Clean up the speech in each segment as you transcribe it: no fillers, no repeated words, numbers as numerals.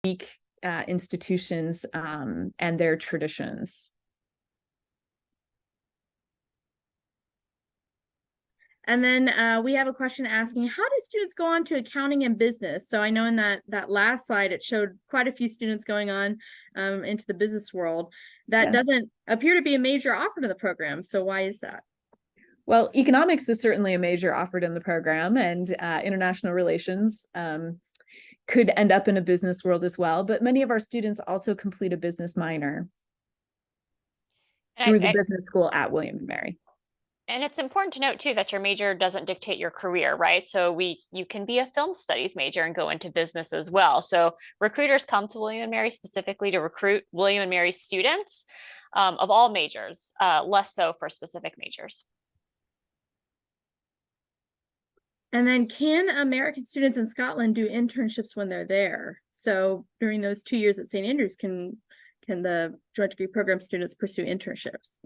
unique institutions and their traditions. And then we have a question asking, how do students go on to accounting and business? So I know in that last slide, it showed quite a few students going on into the business world. That doesn't appear to be a major offered in the program. So why is that? Well, economics is certainly a major offered in the program, and international relations could end up in a business world as well. But many of our students also complete a business minor through the business school at William & Mary. And it's important to note too that your major doesn't dictate your career, right? So you can be a film studies major and go into business as well. So recruiters come to William & Mary specifically to recruit William & Mary students of all majors, less so for specific majors. And then can American students in Scotland do internships when they're there? So during those 2 years at St. Andrews, can the joint degree program students pursue internships?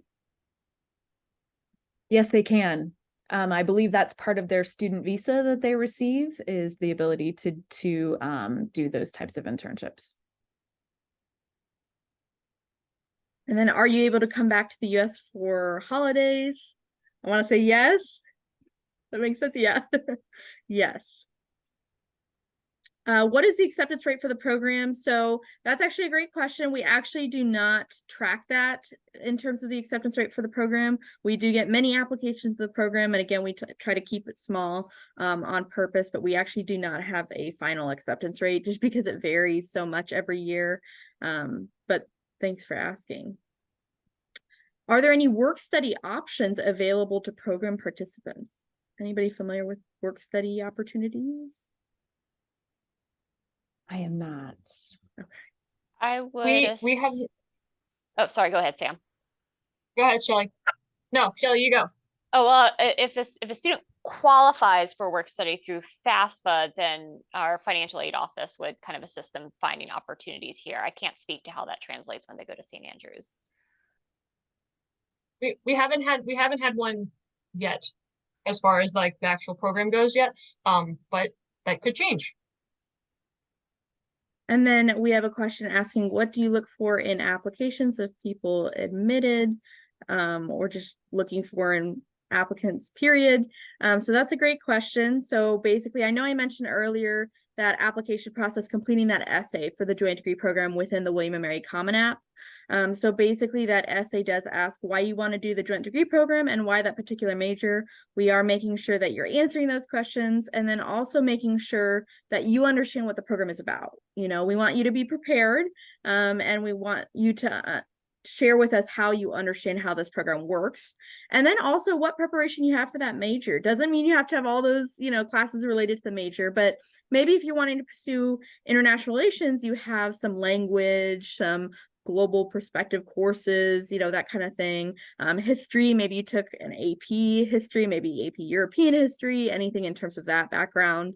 Yes, they can. I believe that's part of their student visa that they receive, is the ability to do those types of internships. And then are you able to come back to the US for holidays? I want to say yes. That makes sense. Yeah. Yes. What is the acceptance rate for the program? So that's actually a great question. We actually do not track that in terms of the acceptance rate for the program. We do get many applications to the program. And again, we try to keep it small on purpose, but we actually do not have a final acceptance rate just because it varies so much every year. But thanks for asking. Are there any work study options available to program participants? Anybody familiar with work study opportunities? I am not. Okay. I would. We have. Oh, sorry. Go ahead, Sam. Go ahead, Shelly. No, Shelly, you go. Oh, well, if a student qualifies for work study through FAFSA, then our financial aid office would kind of assist them finding opportunities here. I can't speak to how that translates when they go to St. Andrews. We haven't had one yet, as far as like the actual program goes yet. But that could change. And then we have a question asking, what do you look for in applications of people admitted, or just looking for in applicants, period? So that's a great question. So basically, I know I mentioned earlier that application process, completing that essay for the joint degree program within the William & Mary Common App. So basically that essay does ask why you want to do the joint degree program and why that particular major. We are making sure that you're answering those questions, and then also making sure that you understand what the program is about. You know, we want you to be prepared, and we want you to share with us how you understand how this program works, and then also what preparation you have for that major. Doesn't mean you have to have all those, you know, classes related to the major, but maybe if you're wanting to pursue international relations, you have some language, some global perspective courses, you know, that kind of thing. History, maybe you took an AP history, maybe AP European history, anything in terms of that background.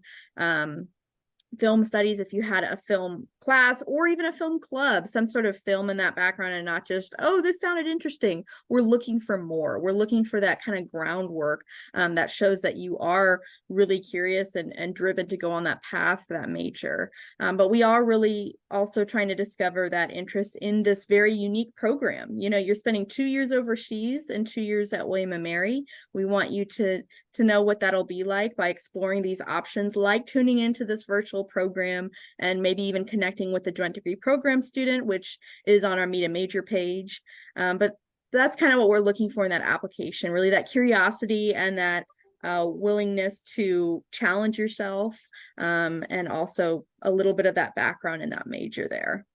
Film studies, if you had a film class or even a film club, some sort of film in that background, and not just, oh, this sounded interesting. We're looking for more. We're looking for that kind of groundwork that shows that you are really curious and driven to go on that path for that major. But we are really also trying to discover that interest in this very unique program. You know, you're spending 2 years overseas and 2 years at William & Mary. We want you to know what that'll be like by exploring these options, like tuning into this virtual program and maybe even connecting with the joint degree program student, which is on our Meet a Major page. But that's kind of what we're looking for in that application, really that curiosity and that willingness to challenge yourself, and also a little bit of that background in that major there.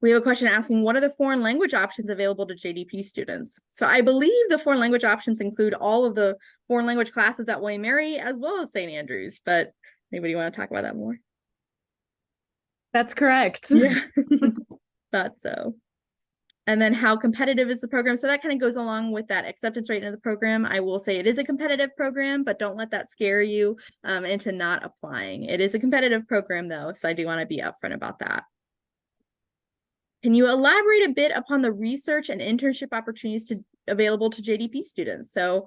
We have a question asking, what are the foreign language options available to JDP students? So I believe the foreign language options include all of the foreign language classes at William & Mary as well as St. Andrews, but anybody want to talk about that more? That's correct. Yeah, thought so. And then how competitive is the program? So that kind of goes along with that acceptance rate in the program. I will say it is a competitive program, but don't let that scare you into not applying. It is a competitive program though, so I do want to be upfront about that. Can you elaborate a bit upon the research and internship opportunities available to JDP students? So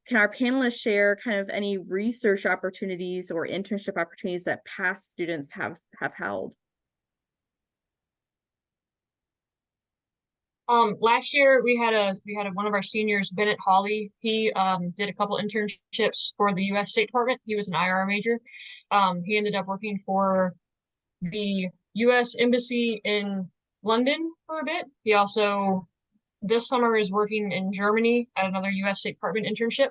can our panelists share kind of any research opportunities or internship opportunities that past students have held? Last year we had one of our seniors, Bennett Hawley. He did a couple internships for the U.S. State Department. He was an IR major. He ended up working for the U.S. Embassy in London for a bit. He also this summer is working in Germany at another U.S. State Department internship.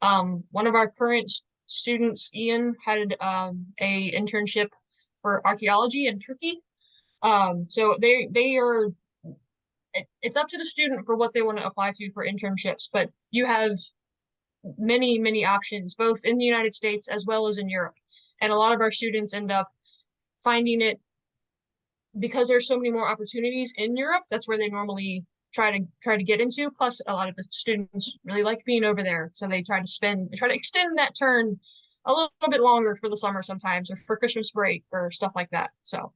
One of our current students, Ian, had a internship for archaeology in Turkey. So they are. It's up to the student for what they want to apply to for internships, but you have many options, both in the United States as well as in Europe. And a lot of our students end up finding it because there's so many more opportunities in Europe. That's where they normally try to get into. Plus, a lot of the students really like being over there, so they try to extend that term a little bit longer for the summer sometimes, or for Christmas break or stuff like that. So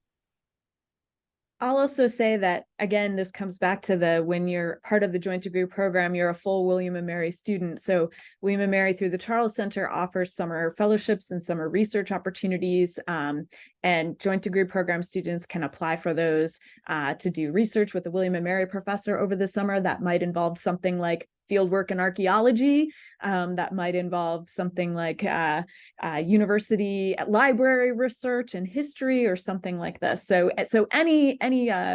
I'll also say that, again, this comes back to when you're part of the joint degree program, you're a full William & Mary student. So William & Mary through the Charles Center offers summer fellowships and summer research opportunities, and joint degree program students can apply for those to do research with a William & Mary professor over the summer. That might involve something like fieldwork in archaeology, that might involve something like university library research and history or something like this. So any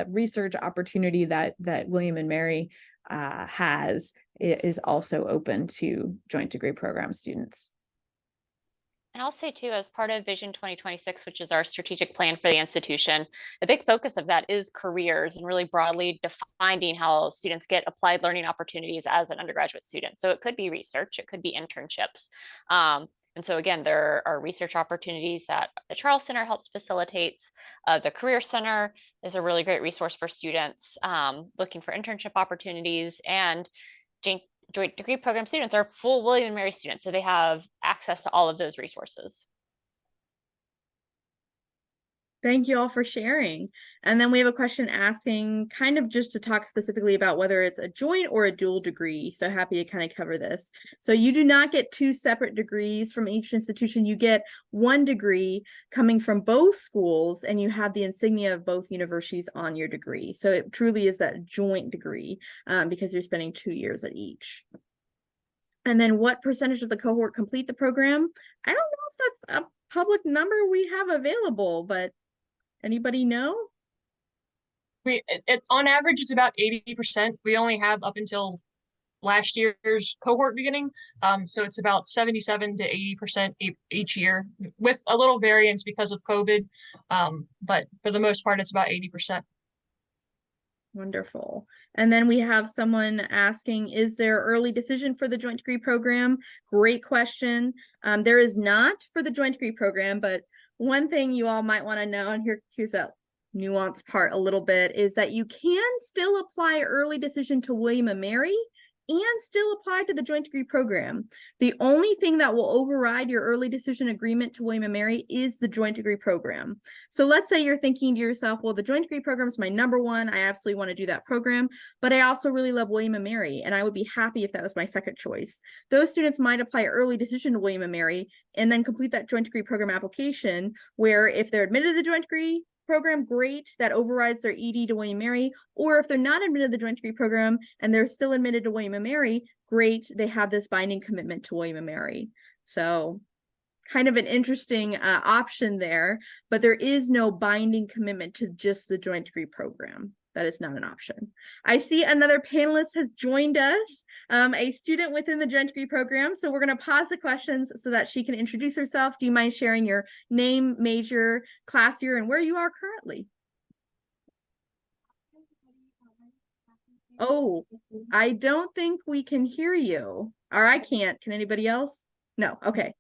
research opportunity that William & Mary has is also open to joint degree program students. And I'll say too, as part of Vision 2026, which is our strategic plan for the institution, a big focus of that is careers and really broadly defining how students get applied learning opportunities as an undergraduate student. So it could be research, it could be internships. And so again, there are research opportunities that the Charles Center helps facilitates. The Career Center is a really great resource for students looking for internship opportunities, and joint degree program students are full William & Mary students, so they have access to all of those resources. Thank you all for sharing. And then we have a question asking kind of just to talk specifically about whether it's a joint or a dual degree. So happy to kind of cover this. So you do not get two separate degrees from each institution. You get one degree coming from both schools, and you have the insignia of both universities on your degree. So it truly is that joint degree because you're spending 2 years at each. And then what percentage of the cohort complete the program? I don't know if that's a public number we have available, but anybody know? On average, it's about 80%. We only have up until last year's cohort beginning. So it's about 77 to 80% each year, with a little variance because of COVID. But for the most part, it's about 80%. Wonderful. And then we have someone asking, is there early decision for the joint degree program? Great question. There is not for the joint degree program, but one thing you all might want to know, and here's that nuance part a little bit, is that you can still apply early decision to William & Mary and still apply to the joint degree program. The only thing that will override your early decision agreement to William & Mary is the joint degree program. So let's say you're thinking to yourself, well, the joint degree program is my number one. I absolutely want to do that program, but I also really love William & Mary, and I would be happy if that was my second choice. Those students might apply early decision to William & Mary and then complete that joint degree program application, where if they're admitted to the joint degree program, great, that overrides their ED to William & Mary. Or if they're not admitted to the joint degree program and they're still admitted to William & Mary, great, they have this binding commitment to William & Mary. So kind of an interesting option there, but there is no binding commitment to just the joint degree program. That is not an option. I see another panelist has joined us, a student within the joint degree program. So we're going to pause the questions so that she can introduce herself. Do you mind sharing your name, major, class year, and where you are currently? Oh, I don't think we can hear you. Or I can't. Can anybody else? No. Okay.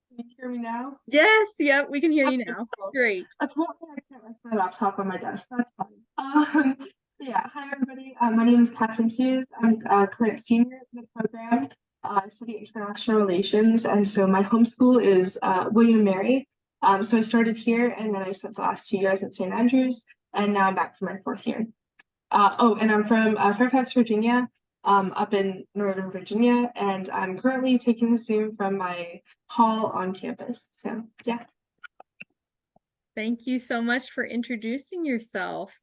Can you hear me now? Yes, yep, we can hear you now. Great. Apparently I can't rest my laptop on my desk. That's fine. Yeah, hi everybody. My name is Catherine Hughes. I'm a current senior in the program. I study international relations, and so my home school is William & Mary. So I started here, and then I spent the last 2 years at St. Andrews. and now I'm back for my 4th year. And I'm from Fairfax, Virginia, up in Northern Virginia, and I'm currently taking the Zoom from my hall on campus. So yeah. Thank you so much for introducing yourself.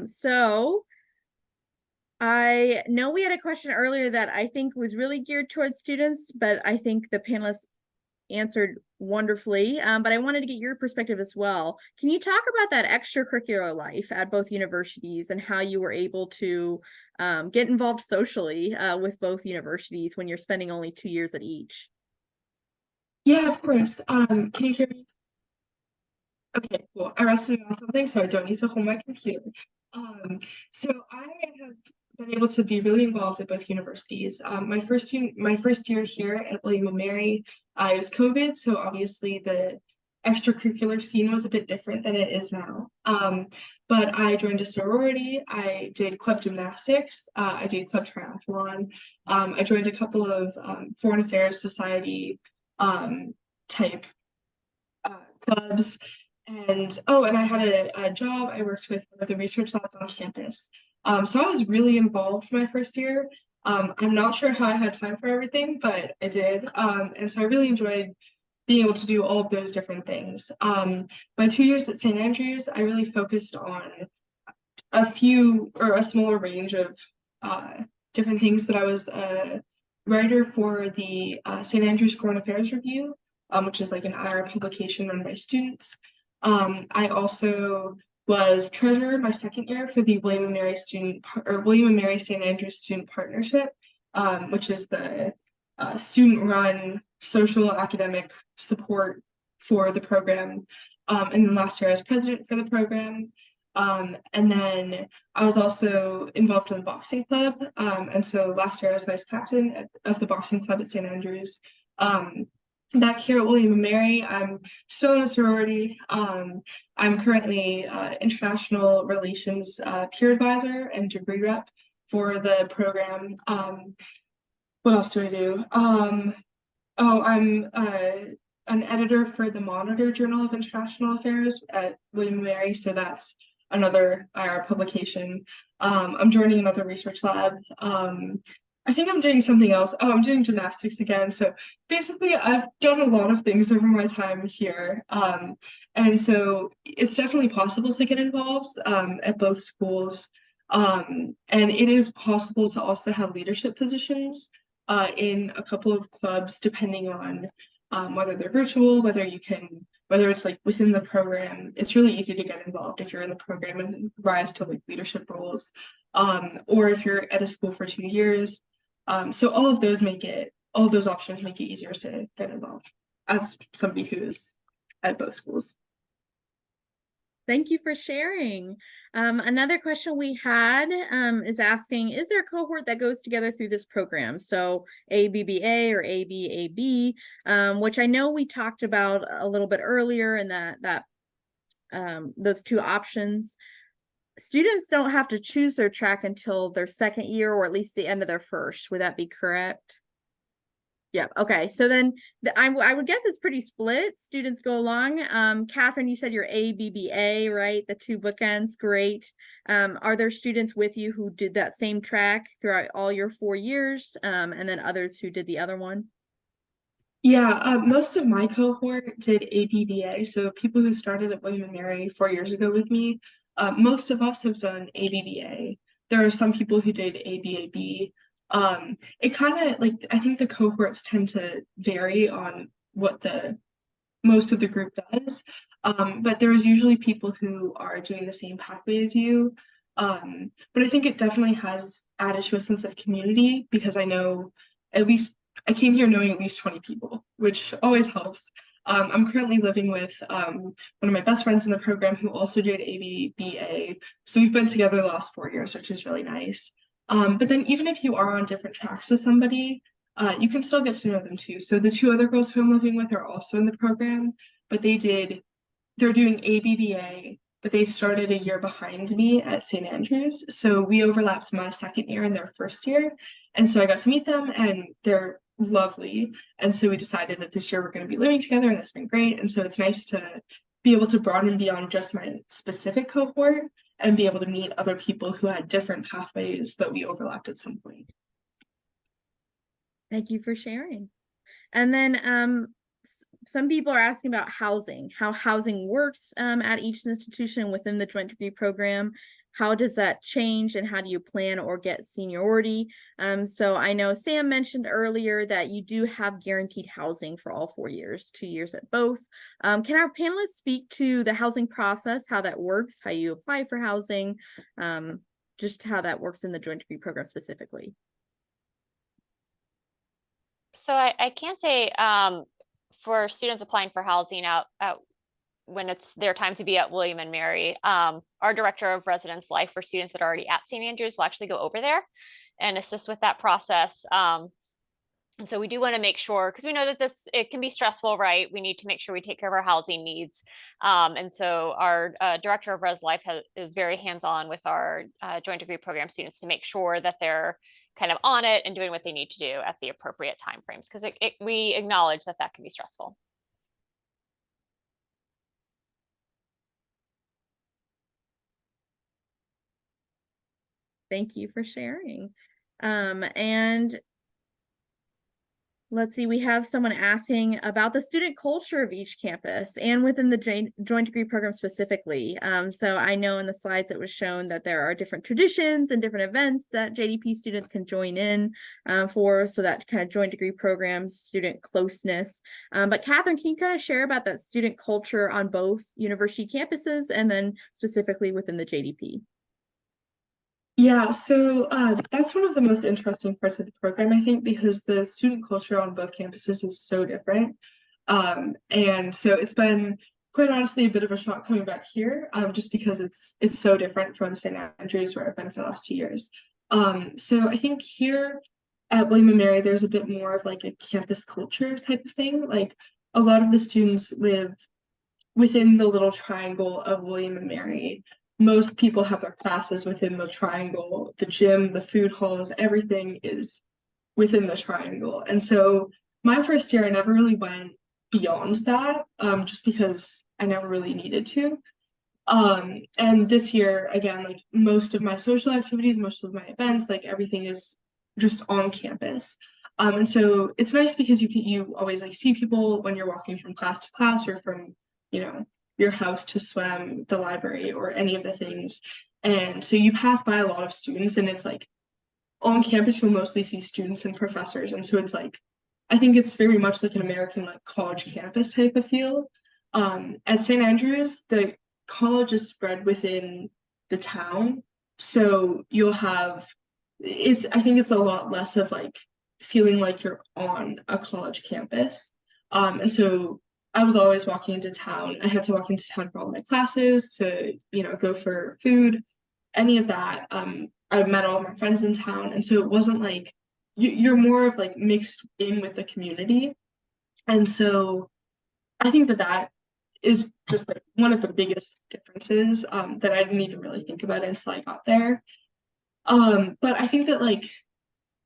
So I know we had a question earlier that I think was really geared towards students, but I think the panelists answered wonderfully. But I wanted to get your perspective as well. Can you talk about that extracurricular life at both universities and how you were able to get involved socially with both universities when you're spending only 2 years at each? Yeah, of course. Can you hear me? Okay, cool. I rested on something, so I don't need to hold my computer. So I have been able to be really involved at both universities. My first year here at William & Mary, it was COVID, so obviously the extracurricular scene was a bit different than it is now. But I joined a sorority, I did club gymnastics, I did club triathlon, I joined a couple of foreign affairs society type clubs. And I had a job. I worked with one of the research labs on campus. So I was really involved my first year. I'm not sure how I had time for everything, but I did. And so I really enjoyed being able to do all of those different things. My 2 years at St. Andrews, I really focused on a smaller range of different things, but I was a writer for the St. Andrews Foreign Affairs Review, which is like an IR publication run by students. I also was treasurer my 2nd year for the William & Mary St. Andrews Student Partnership, which is the student-run social academic support for the program. And then last year I was president for the program. And then I was also involved in the boxing club. And so last year I was vice captain of the boxing club at St. Andrews. Back here at William & Mary, I'm still in a sorority. I'm currently international relations peer advisor and degree rep for the program. What else do I do? I'm an editor for the Monitor Journal of International Affairs at William & Mary, so that's another IR publication. I'm joining another research lab. I think I'm doing something else. I'm doing gymnastics again. So basically, I've done a lot of things over my time here. And so it's definitely possible to get involved at both schools. And it is possible to also have leadership positions in a couple of clubs, depending on whether they're virtual, whether it's like within the program. It's really easy to get involved if you're in the program and rise to like leadership roles, or if you're at a school for 2 years. So all of those options make it easier to get involved as somebody who's at both schools. Thank you for sharing. Another question we had is asking, is there a cohort that goes together through this program? So ABBA or ABAB, which I know we talked about a little bit earlier, and that those two options. Students don't have to choose their track until their 2nd year, or at least the end of their first. Would that be correct? Yeah. Okay. So then I would guess it's pretty split. Students go along. Catherine, you said you're ABBA, right? The 2 bookends. Great. Are there students with you who did that same track throughout all your 4 years? And then others who did the other one? Yeah, most of my cohort did ABBA. So people who started at William & Mary 4 years ago with me, most of us have done ABBA. There are some people who did ABAB. It kind of like, I think the cohorts tend to vary on what most of the group does. But there's usually people who are doing the same pathway as you. But I think it definitely has added to a sense of community, because I know I came here knowing at least 20 people, which always helps. I'm currently living with one of my best friends in the program who also did ABBA. So we've been together the last 4 years, which is really nice. But then even if you are on different tracks with somebody, you can still get to know them too. So the 2 other girls who I'm living with are also in the program, but they're doing ABBA, but they started a year behind me at St. Andrews. So we overlapped my 2nd year and their 1st year. And so I got to meet them, and they're lovely. And so we decided that this year we're going to be living together, and it's been great. And so it's nice to be able to broaden beyond just my specific cohort and be able to meet other people who had different pathways, but we overlapped at some point. Thank you for sharing. And then some people are asking about housing, how housing works at each institution within the joint degree program. How does that change and how do you plan or get seniority? So I know Sam mentioned earlier that you do have guaranteed housing for all 4 years, 2 years at both. Can our panelists speak to the housing process, how that works, how you apply for housing, just how that works in the joint degree program specifically? So I can say for students applying for housing out when it's their time to be at William and Mary, our director of residence life for students that are already at St. Andrews will actually go over there and assist with that process. And so we do want to make sure, because we know that it can be stressful, right? We need to make sure we take care of our housing needs. And so our director of res life is very hands-on with our joint degree program students to make sure that they're kind of on it and doing what they need to do at the appropriate timeframes, because we acknowledge that can be stressful. Thank you for sharing. And let's see, we have someone asking about the student culture of each campus and within the joint degree program specifically. So I know in the slides it was shown that there are different traditions and different events that JDP students can join in for, so that kind of joint degree program student closeness. But Catherine, can you kind of share about that student culture on both university campuses and then specifically within the JDP? Yeah, so that's one of the most interesting parts of the program, I think, because the student culture on both campuses is so different. And so it's been quite honestly a bit of a shock coming back here, just because it's so different from St. Andrews, where I've been for the last 2 years. So I think here at William and Mary, there's a bit more of like a campus culture type of thing. Like a lot of the students live within the little triangle of William and Mary. Most people have their classes within the triangle, the gym, the food halls, everything is within the triangle. And so my first year, I never really went beyond that, just because I never really needed to. And this year, again, like most of my social activities, most of my events, like everything is just on campus. And so it's nice because you always like see people when you're walking from class to class or from, your house to swim, the library, or any of the things. And so you pass by a lot of students, and it's like on campus you'll mostly see students and professors. And so it's like, I think it's very much like an American like college campus type of feel. At St. Andrews, the college is spread within the town. So you'll have, I think it's a lot less of like feeling like you're on a college campus. And so I was always walking into town. I had to walk into town for all my classes, to, go for food, any of that. I met all my friends in town. And so it wasn't like, you're more of like mixed in with the community. And so I think that is just like one of the biggest differences that I didn't even really think about until I got there. But I think that like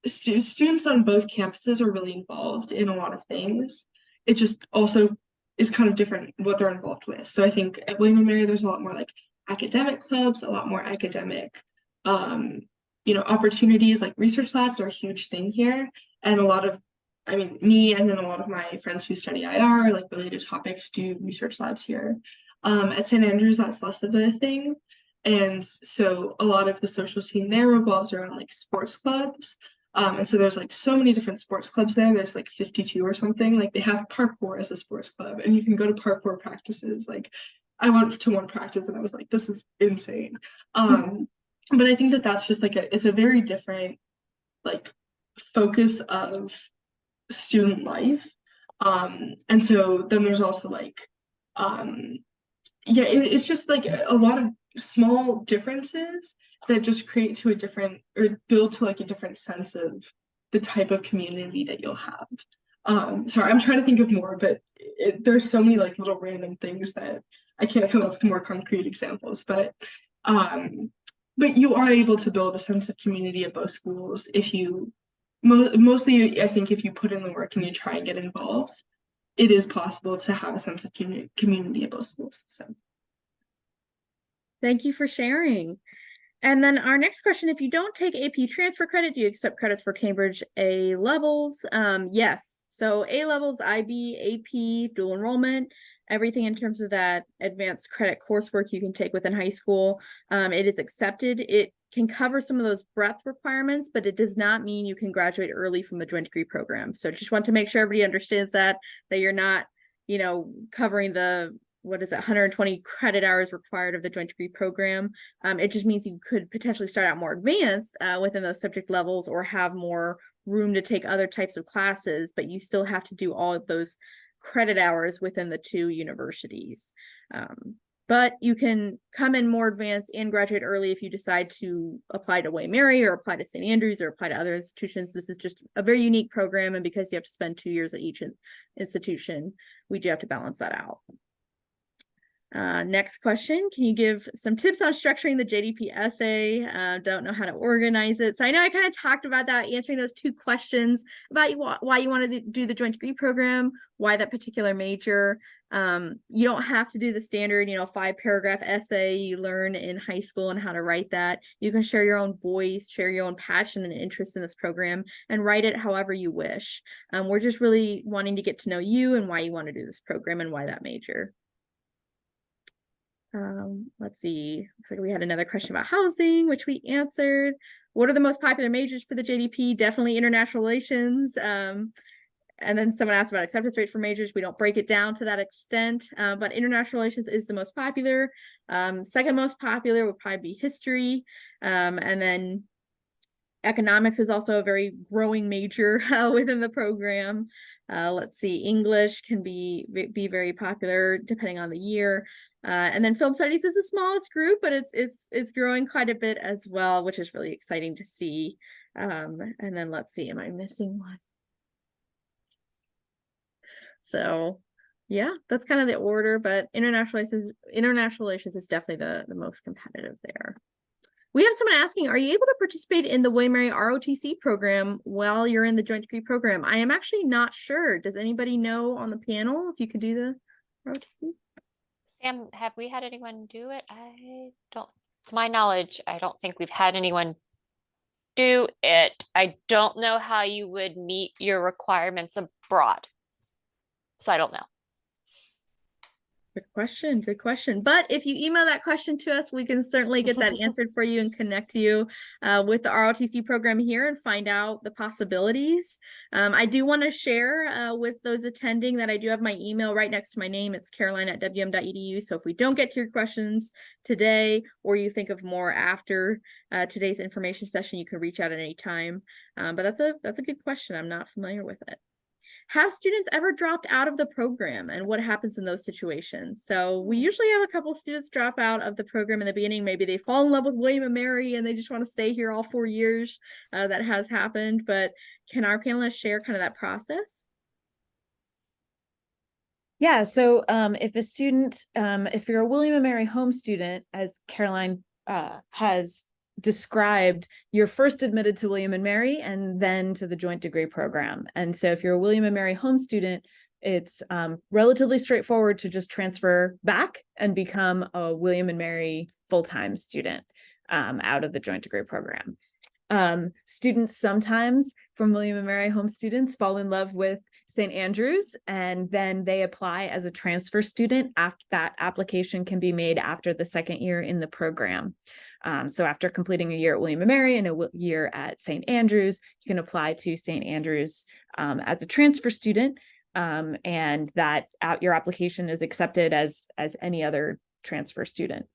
students on both campuses are really involved in a lot of things. It just also is kind of different what they're involved with. So I think at William and Mary, there's a lot more like academic clubs, a lot more academic, opportunities. Like research labs are a huge thing here. And a lot of, me and then a lot of my friends who study IR, like related topics, do research labs here. At St. Andrews, that's less of a thing. And so a lot of the social scene there revolves around like sports clubs. And so there's like so many different sports clubs there. There's like 52 or something. Like they have parkour as a sports club, and you can go to parkour practices. Like I went to one practice and I was like, this is insane. But I think that that's just like it's a very different like focus of student life. And so then there's also like, it's just like a lot of small differences that just create to a different, or build to like a different sense of the type of community that you'll have. Sorry, I'm trying to think of more, but there's so many like little random things that I can't come up with more concrete examples, but you are able to build a sense of community at both schools if you, mostly I think if you put in the work and you try and get involved. it is possible to have a sense of community at both schools. So thank you for sharing. And then our next question, if you don't take AP transfer credit, do you accept credits for Cambridge A levels? Yes. So A levels, IB, AP, dual enrollment, everything in terms of that advanced credit coursework you can take within high school. It is accepted. It can cover some of those breadth requirements, but it does not mean you can graduate early from the joint degree program. So just want to make sure everybody understands that you're not, covering the, 120 credit hours required of the joint degree program. It just means you could potentially start out more advanced within those subject levels or have more room to take other types of classes, but you still have to do all of those credit hours within the two universities. But you can come in more advanced and graduate early if you decide to apply to WaMStA or apply to St. Andrews or apply to other institutions. This is just a very unique program, and because you have to spend 2 years at each institution, we do have to balance that out. Next question, can you give some tips on structuring the JDP essay? Don't know how to organize it. So I know I kind of talked about that, answering those 2 questions about why you want to do the joint degree program, why that particular major. You don't have to do the standard, 5-paragraph essay you learn in high school and how to write that. You can share your own voice, share your own passion and interest in this program, and write it however you wish. We're just really wanting to get to know you and why you want to do this program and why that major. Let's see. Looks like we had another question about housing, which we answered. What are the most popular majors for the JDP? Definitely international relations. And then someone asked about acceptance rate for majors. We don't break it down to that extent, but international relations is the most popular. Second most popular would probably be history. And then economics is also a very growing major within the program. Let's see, English can be very popular depending on the year. And then film studies is the smallest group, but it's growing quite a bit as well, which is really exciting to see. And then let's see, am I missing one? So yeah, that's kind of the order, but international relations is definitely the most competitive there. We have someone asking, are you able to participate in the WaMStA ROTC program while you're in the joint degree program? I am actually not sure. Does anybody know on the panel if you could do the ROTC? Sam, have we had anyone do it? I don't, to my knowledge, I don't think we've had anyone do it. I don't know how you would meet your requirements abroad. So I don't know. Good question. But if you email that question to us, we can certainly get that answered for you and connect you with the ROTC program here and find out the possibilities. I do want to share with those attending that I do have my email right next to my name. It's caroline@wm.edu. So if we don't get to your questions today, or you think of more after today's information session, you can reach out at any time. But that's a good question. I'm not familiar with it. Have students ever dropped out of the program, and what happens in those situations? So we usually have a couple students drop out of the program in the beginning. Maybe they fall in love with William and Mary and they just want to stay here all 4 years. That has happened, but can our panelists share kind of that process? Yeah, so if a student, if you're a William and Mary home student, as Caroline has described, you're first admitted to William and Mary and then to the joint degree program. And so if you're a William and Mary home student, it's relatively straightforward to just transfer back and become a William and Mary full-time student out of the joint degree program. Students sometimes from William and Mary home students fall in love with St. Andrews, and then they apply as a transfer student. After that, application can be made after the second year in the program. So after completing a year at William and Mary and a year at St. Andrews, you can apply to St. Andrews as a transfer student, and that your application is accepted as any other transfer student.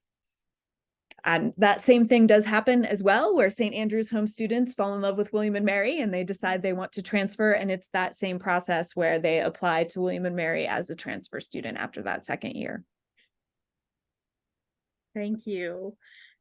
And that same thing does happen as well, where St. Andrews home students fall in love with William and Mary and they decide they want to transfer, and it's that same process where they apply to William and Mary as a transfer student after that second year. Thank you.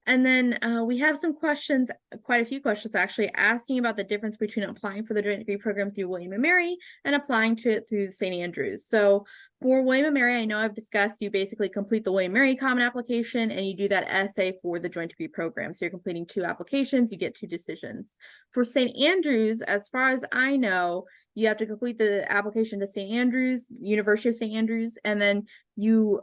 And then we have some questions, quite a few questions actually, asking about the difference between applying for the joint degree program through William and Mary and applying to it through St. Andrews. So For William & Mary, I know I've discussed you basically complete the William & Mary Common Application and you do that essay for the joint degree program. So you're completing 2 applications, you get 2 decisions. For St. Andrews, as far as I know, you have to complete the application to St. Andrews, University of St. Andrews, and then you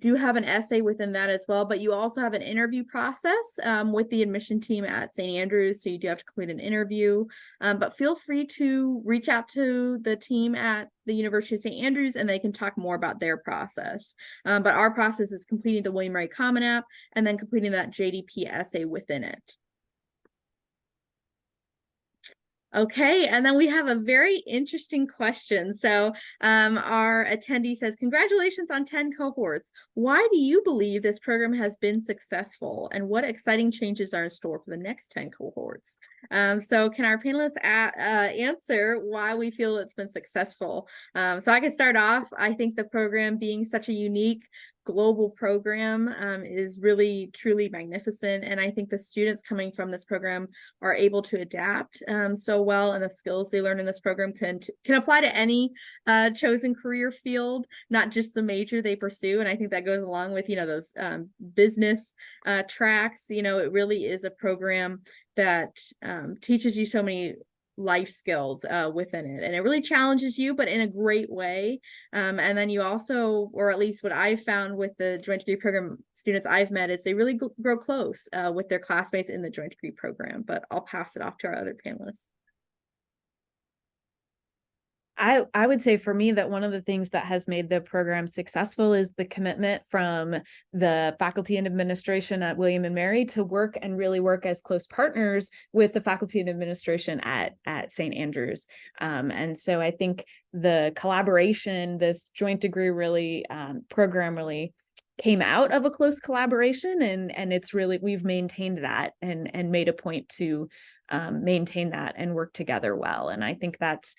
do have an essay within that as well, but you also have an interview process with the admission team at St. Andrews, so you do have to complete an interview. But feel free to reach out to the team at the University of St. Andrews and they can talk more about their process. But our process is completing the William & Mary Common App and then completing that JDP essay within it. Okay, and then we have a very interesting question. So our attendee says, congratulations on 10 cohorts. Why do you believe this program has been successful and what exciting changes are in store for the next 10 cohorts? So can our panelists answer why we feel it's been successful? So I can start off. I think the program being such a unique global program is really truly magnificent, and I think the students coming from this program are able to adapt so well, and the skills they learn in this program can apply to any chosen career field, not just the major they pursue. And I think that goes along with, you know, those business tracks. You know, it really is a program that teaches you so many life skills within it, and it really challenges you, but in a great way. And then you also, or at least what I've found with the joint degree program students I've met, is they really grow close with their classmates in the joint degree program. But I'll pass it off to our other panelists. I would say for me that one of the things that has made the program successful is the commitment from the faculty and administration at William & Mary to work and really work as close partners with the faculty and administration at St. Andrews. And so I think the collaboration, this joint degree really program really came out of a close collaboration, and it's really, we've maintained that and made a point to maintain that and work together well. And I think that's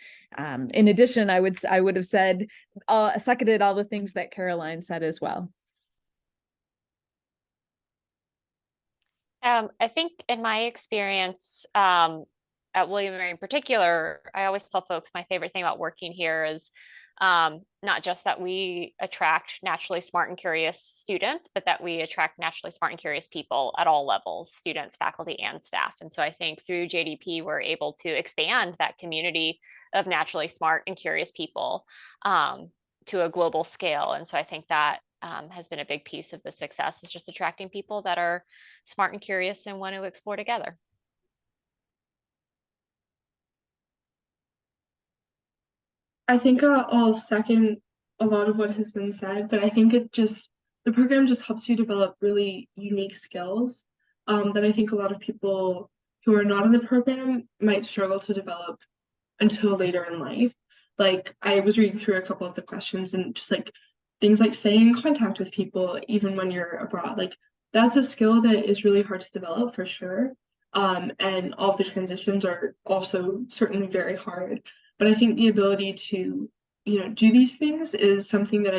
in addition, I would have said seconded all the things that Caroline said as well. I think in my experience at William & Mary in particular, I always tell folks my favorite thing about working here is not just that we attract naturally smart and curious students, but that we attract naturally smart and curious people at all levels, students, faculty, and staff. And so I think through JDP, we're able to expand that community of naturally smart and curious people to a global scale. And so I think that has been a big piece of the success, is just attracting people that are smart and curious and want to explore together. I think I'll second a lot of what has been said, but I think the program just helps you develop really unique skills that I think a lot of people who are not in the program might struggle to develop until later in life. Like, I was reading through a couple of the questions, and just like things like staying in contact with people even when you're abroad, like that's a skill that is really hard to develop for sure. And all of the transitions are also certainly very hard. But I think the ability to, you know, do these things is something that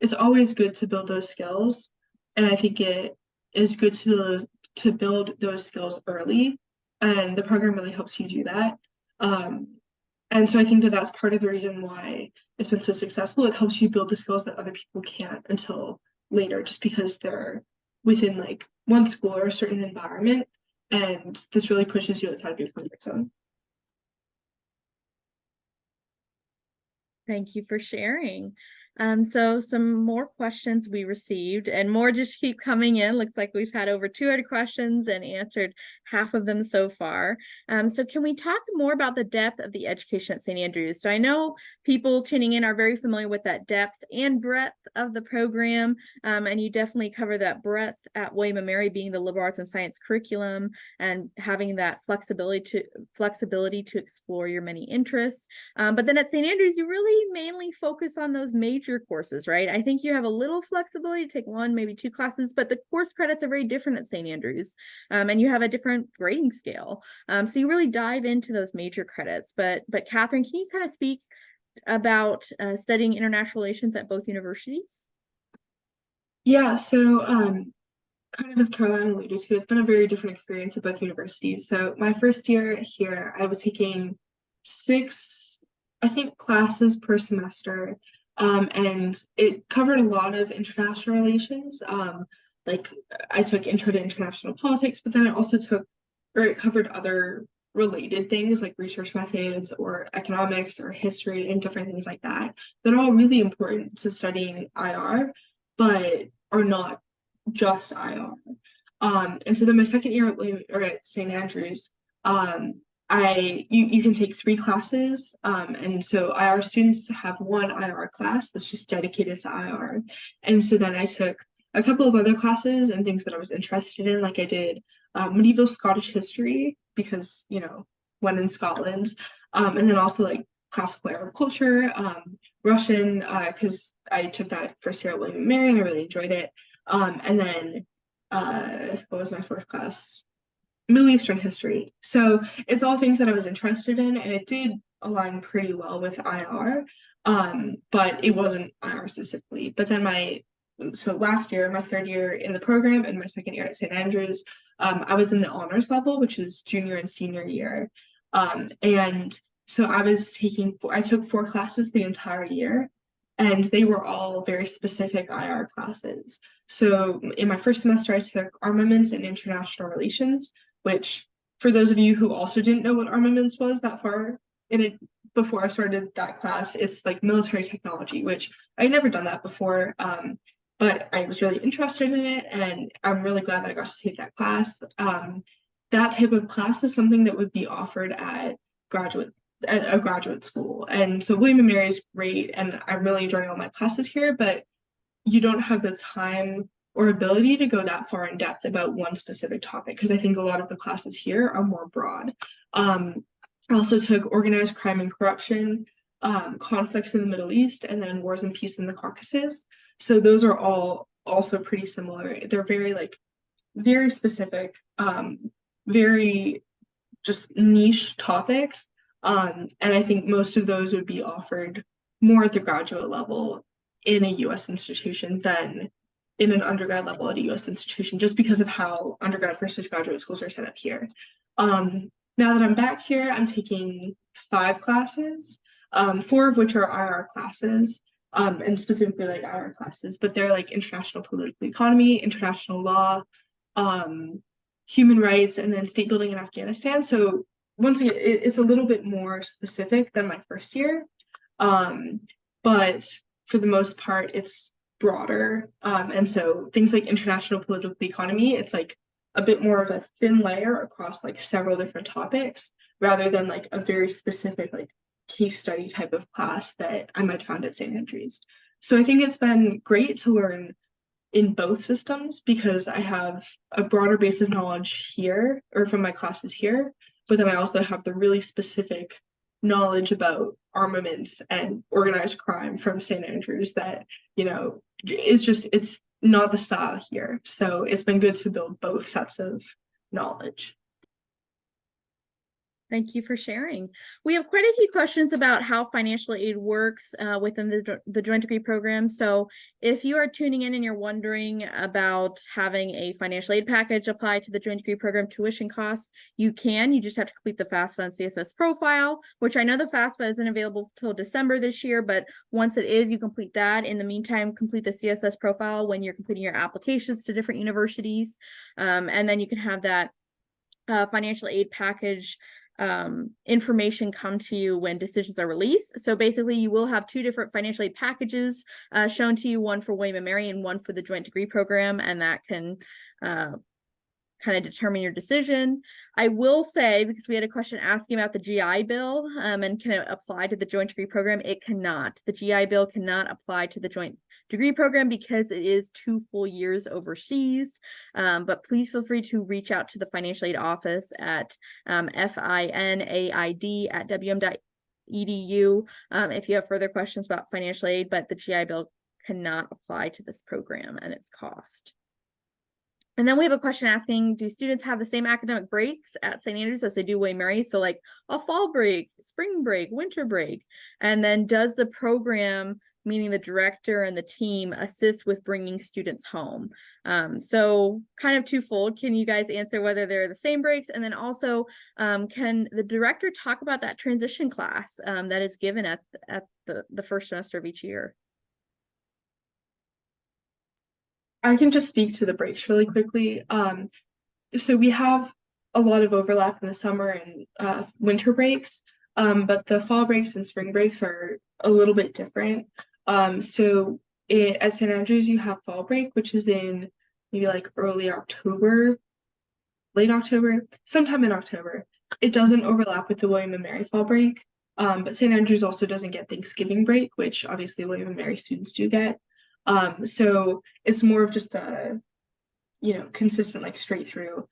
it's always good to build those skills. And I think it is good to build those skills early. And the program really helps you do that. And so I think that that's part of the reason why it's been so successful. It helps you build the skills that other people can't until later, just because they're within like one school or a certain environment. And this really pushes you outside of your comfort zone. Thank you for sharing. So some more questions we received, and more just keep coming in. Looks like we've had over 200 questions and answered half of them so far. So can we talk more about the depth of the education at St. Andrews? So I know people tuning in are very familiar with that depth and breadth of the program, and you definitely cover that breadth at William & Mary, being the liberal arts and science curriculum and having that flexibility to explore your many interests. But then at St. Andrews, you really mainly focus on those major courses, right? I think you have a little flexibility to take 1, maybe 2 classes, but the course credits are very different at St. Andrews, and you have a different grading scale. So you really dive into those major credits. But Catherine, can you kind of speak about studying international relations at both universities? Yeah, so kind of as Caroline alluded to, it's been a very different experience at both universities. So my first year here, I was taking 6, I think, classes per semester. And it covered a lot of international relations. Like I took Intro to International Politics, but then it covered other related things like research methods or economics or history and different things like that. That are all really important to studying IR, but are not just IR. And so then my second year at St. Andrews, you can take 3 classes, and so IR students have one IR class that's just dedicated to IR. And so then I took a couple of other classes and things that I was interested in, like I did medieval Scottish history because, you know, when in Scotland, and then also like classical Arab culture, Russian, because I took that first year at William & Mary and I really enjoyed it. And then what was my 4th class? Middle Eastern history. So it's all things that I was interested in, and it did align pretty well with IR, but it wasn't IR specifically. But then so last year, my 3rd year in the program and my 2nd year at St. Andrews, I was in the honors level, which is junior and senior year. And so I took 4 classes the entire year, and they were all very specific IR classes. So in my first semester, I took armaments and international relations, which for those of you who also didn't know what armaments was that far in it before I started that class, it's like military technology, which I'd never done that before. But I was really interested in it, and I'm really glad that I got to take that class. That type of class is something that would be offered at a graduate school. And so William & Mary is great, and I'm really enjoying all my classes here, but you don't have the time or ability to go that far in depth about one specific topic, because I think a lot of the classes here are more broad. I also took organized crime and corruption, conflicts in the Middle East, and then wars and peace in the Caucasus. So those are all also pretty similar. They're very specific, very just niche topics. And I think most of those would be offered more at the graduate level in a US institution than in an undergrad level at a US institution, just because of how undergrad versus graduate schools are set up here. Now that I'm back here, I'm taking 5 classes, 4 of which are IR classes, and specifically like IR classes, but they're like international political economy, international law, human rights, and then state building in Afghanistan. So once again, it's a little bit more specific than my first year, but for the most part, it's broader. And so things like international political economy, it's like a bit more of a thin layer across like several different topics, rather than like a very specific like case study type of class that I might find at St. Andrews. So I think it's been great to learn in both systems because I have a broader base of knowledge here, or from my classes here, but then I also have the really specific knowledge about armaments and organized crime from St. Andrews that, you know, it's not the style here. So it's been good to build both sets of knowledge. Thank you for sharing. We have quite a few questions about how financial aid works within the joint degree program. So if you are tuning in and you're wondering about having a financial aid package apply to the joint degree program tuition costs, you can. You just have to complete the FAFSA and CSS profile, which I know the FAFSA isn't available till December this year, but once it is, you complete that. In the meantime, complete the CSS profile when you're completing your applications to different universities. And then you can have that financial aid package information come to you when decisions are released. So basically you will have 2 different financial aid packages shown to you, one for William & Mary and one for the joint degree program, and that can kind of determine your decision. I will say, because we had a question asking about the GI Bill and can it apply to the joint degree program, it cannot. The GI Bill cannot apply to the joint degree program because it is 2 full years overseas. But please feel free to reach out to the financial aid office at finaid@wm.edu if you have further questions about financial aid, but the GI Bill cannot apply to this program and its cost. And then we have a question asking, do students have the same academic breaks at St. Andrews as they do William & Mary? So like a fall break, spring break, winter break. And then does the program, meaning the director and the team, assist with bringing students home? So kind of twofold. Can you guys answer whether they're the same breaks? And then also, can the director talk about that transition class that is given at the first semester of each year? I can just speak to the breaks really quickly. So we have a lot of overlap in the summer and winter breaks, but the fall breaks and spring breaks are a little bit different. So at St. Andrews, you have fall break, which is in maybe like early October, late October, sometime in October. It doesn't overlap with the William and Mary fall break, but St. Andrews also doesn't get Thanksgiving break, which obviously William and Mary students do get. So it's more of just a, consistent, like straight through.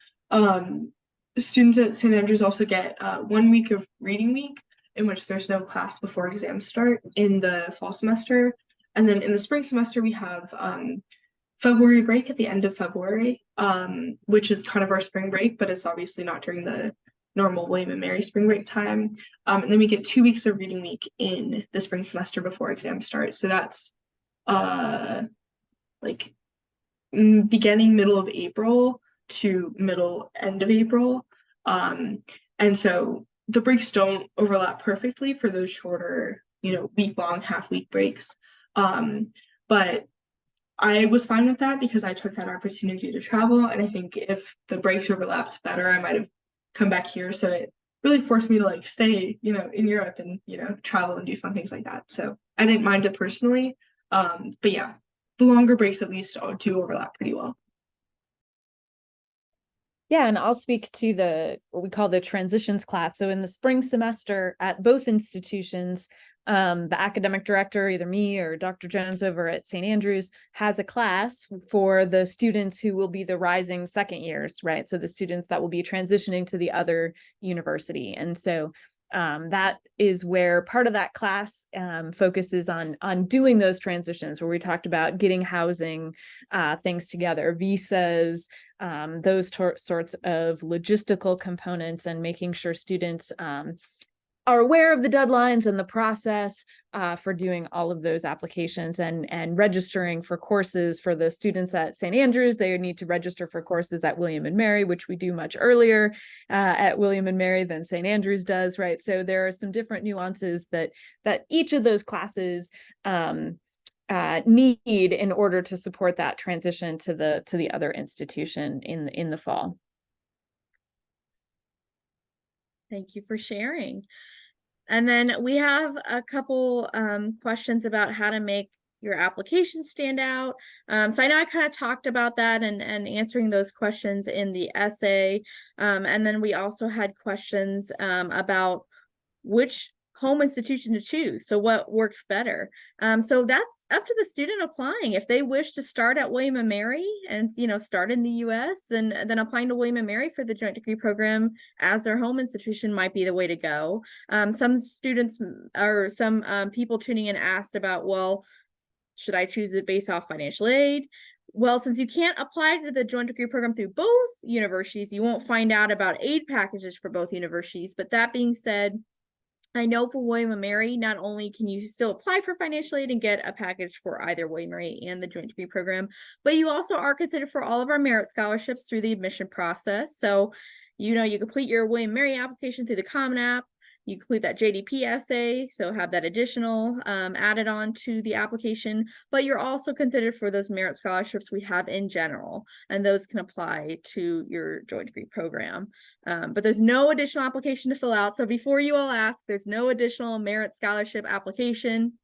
Students at St. Andrews also get 1 week of reading week, in which there's no class before exams start in the fall semester. And then in the spring semester, we have February break at the end of February, which is kind of our spring break, but it's obviously not during the normal William and Mary spring break time. And then we get 2 weeks of reading week in the spring semester before exams start. So that's like beginning middle of April to end of April. And so the breaks don't overlap perfectly for those shorter, week-long, half-week breaks. But I was fine with that because I took that opportunity to travel. And I think if the breaks overlapped better, I might have come back here. So it really forced me to like stay, in Europe and, travel and do fun things like that. So I didn't mind it personally. But yeah, the longer breaks at least do overlap pretty well. Yeah, and I'll speak to what we call the transitions class. So in the spring semester at both institutions, the academic director, either me or Dr. Jones over at St. Andrews, has a class for the students who will be the rising second years, right? So the students that will be transitioning to the other university. And so that is where part of that class focuses on doing those transitions, where we talked about getting housing things together, visas, those sorts of logistical components, and making sure students are aware of the deadlines and the process for doing all of those applications and registering for courses. For the students at St. Andrews, they need to register for courses at William and Mary, which we do much earlier at William and Mary than St. Andrews does, right? So there are some different nuances that each of those classes need in order to support that transition to the other institution in the fall. Thank you for sharing. And then we have a couple questions about how to make your application stand out. So I know I kind of talked about that and answering those questions in the essay. And then we also had questions about which home institution to choose. So what works better? So that's up to the student applying. If they wish to start at William and Mary and start in the US, and then applying to William and Mary for the joint degree program as their home institution might be the way to go. Some students or some people tuning in asked about, well, should I choose it based off financial aid? Well, since you can't apply to the joint degree program through both universities, you won't find out about aid packages for both universities. But that being said, I know for William and Mary, not only can you still apply for financial aid and get a package for either William and Mary and the joint degree program, but you also are considered for all of our merit scholarships through the admission process. So, you complete your William and Mary application through the Common App. You complete that JDP essay, so have that additional added on to the application, but you're also considered for those merit scholarships we have in general, and those can apply to your joint degree program. But there's no additional application to fill out. So before you all ask, there's no additional merit scholarship application.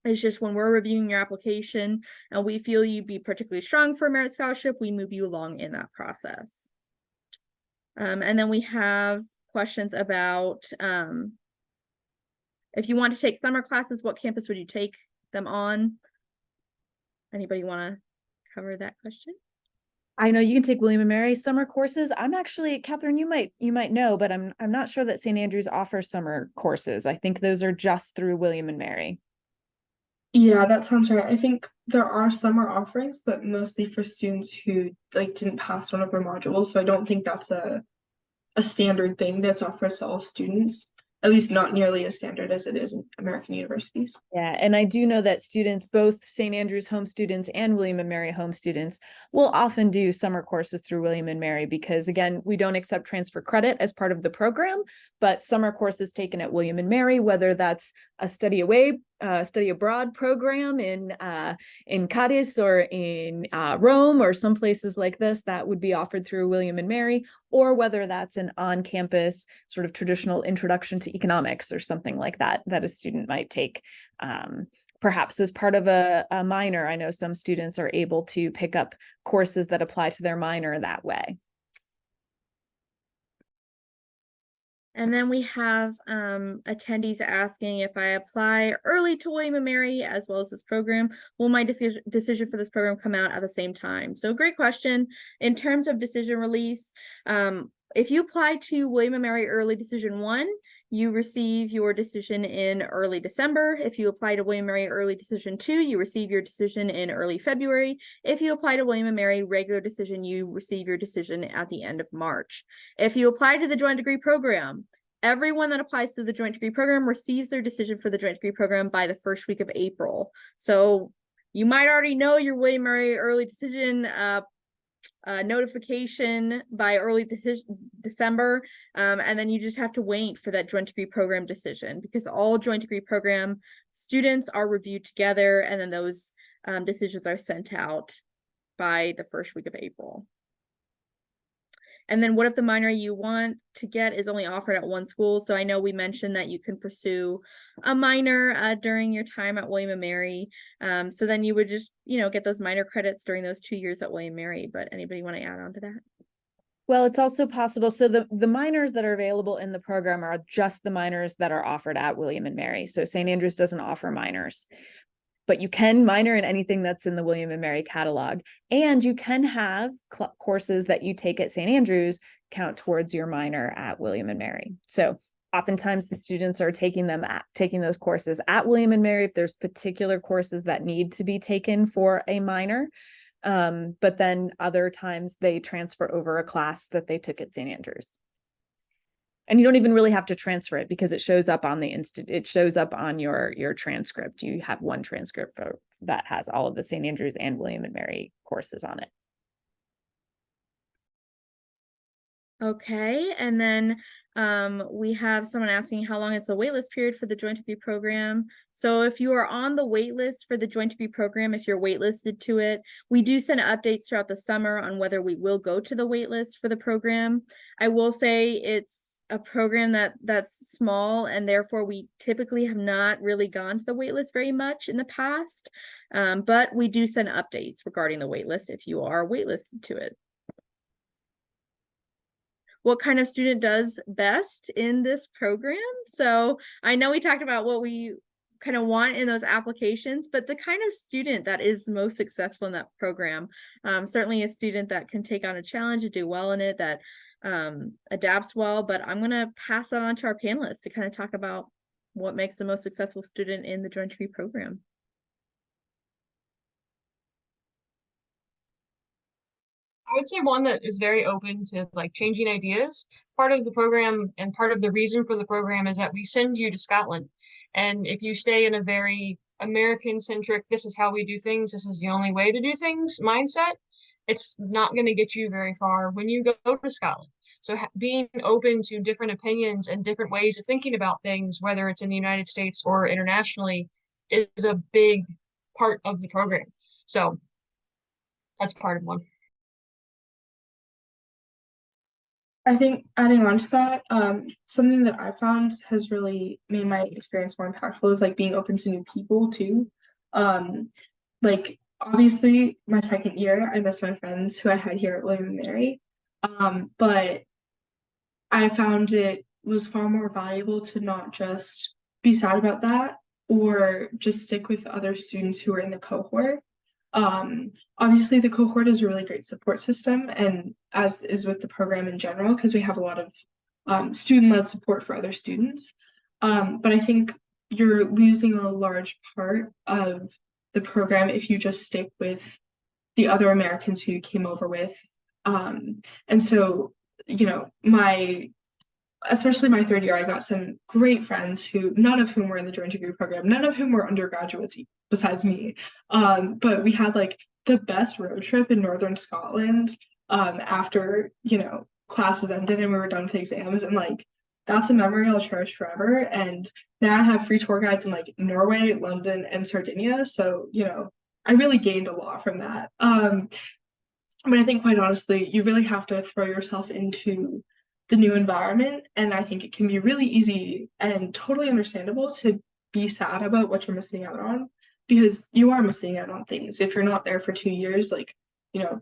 It's just when we're reviewing your application and we feel you'd be particularly strong for a merit scholarship, we move you along in that process. And then we have questions about if you want to take summer classes, what campus would you take them on? Anybody want to cover that question? I know you can take William and Mary summer courses. I'm actually, Catherine, you might know, but I'm not sure that St. Andrews offers summer courses. I think those are just through William and Mary. Yeah, that sounds right. I think there are summer offerings, but mostly for students who didn't pass one of their modules. So I don't think that's a standard thing that's offered to all students, at least not nearly as standard as it is in American universities. Yeah, and I do know that students, both St. Andrews home students and William and Mary home students, will often do summer courses through William and Mary because, again, we don't accept transfer credit as part of the program, but summer courses taken at William and Mary, whether that's a study away study abroad program in Cadiz or in Rome or some places like this, that would be offered through William and Mary, or whether that's an on-campus sort of traditional introduction to economics or something like that that a student might take. Perhaps as part of a minor. I know some students are able to pick up courses that apply to their minor that way. And then we have attendees asking, if I apply early to William & Mary as well as this program, will my decision for this program come out at the same time? So great question. In terms of decision release, if you apply to William & Mary Early Decision 1, you receive your decision in early December. If you apply to William & Mary Early Decision 2, you receive your decision in early February. If you apply to William & Mary Regular Decision, you receive your decision at the end of March. If you apply to the Joint Degree Program, everyone that applies to the Joint Degree Program receives their decision for the Joint Degree Program by the first week of April. So you might already know your William & Mary Early Decision notification by early December, and then you just have to wait for that Joint Degree Program decision, because all Joint Degree Program students are reviewed together, and then those decisions are sent out by the first week of April. And then what if the minor you want to get is only offered at one school? So I know we mentioned that you can pursue a minor during your time at William & Mary. So then you would just, get those minor credits during those 2 years at William & Mary. But anybody want to add on to that? Well, it's also possible. So the minors that are available in the program are just the minors that are offered at William & Mary. So St. Andrews doesn't offer minors. But you can minor in anything that's in the William & Mary catalog. And you can have courses that you take at St. Andrews count towards your minor at William & Mary. So oftentimes the students are taking those courses at William & Mary if there's particular courses that need to be taken for a minor. But then other times they transfer over a class that they took at St. Andrews. And you don't even really have to transfer it because it shows up on it shows up on your transcript. You have one transcript that has all of the St. Andrews and William & Mary courses on it. Okay, and then we have someone asking how long is the waitlist period for the Joint Degree Program. So if you are on the waitlist for the Joint Degree Program, if you're waitlisted to it, we do send updates throughout the summer on whether we will go to the waitlist for the program. I will say it's a program that's small, and therefore we typically have not really gone to the waitlist very much in the past, but we do send updates regarding the waitlist if you are waitlisted to it. What kind of student does best in this program? So I know we talked about what we kind of want in those applications, but the kind of student that is most successful in that program, certainly a student that can take on a challenge and do well in it, that adapts well. But I'm going to pass that on to our panelists to kind of talk about what makes the most successful student in the Joint Degree Program. I would say one that is very open to changing ideas. Part of the program and part of the reason for the program is that we send you to Scotland. And if you stay in a very American-centric, this is how we do things, this is the only way to do things mindset, it's not going to get you very far when you go to Scotland. So being open to different opinions and different ways of thinking about things, whether it's in the United States or internationally, is a big part of the program. So that's part of one. I think adding on to that, something that I found has really made my experience more impactful is being open to new people too. Obviously my second year, I missed my friends who I had here at William & Mary. But I found it was far more valuable to not just be sad about that or just stick with other students who are in the cohort. Obviously the cohort is a really great support system, and as is with the program in general, because we have a lot of student-led support for other students. But I think you're losing a large part of the program if you just stick with the other Americans who you came over with. And so, especially my third year, I got some great friends who, none of whom were in the Joint Degree Program, none of whom were undergraduates besides me. But we had the best road trip in Northern Scotland after, classes ended and we were done with exams. And that's a memory I'll cherish forever. And now I have free tour guides in like Norway, London, and Sardinia. So, you know, I really gained a lot from that. But I think quite honestly, you really have to throw yourself into the new environment. And I think it can be really easy and totally understandable to be sad about what you're missing out on, because you are missing out on things. If you're not there for 2 years, like, you know,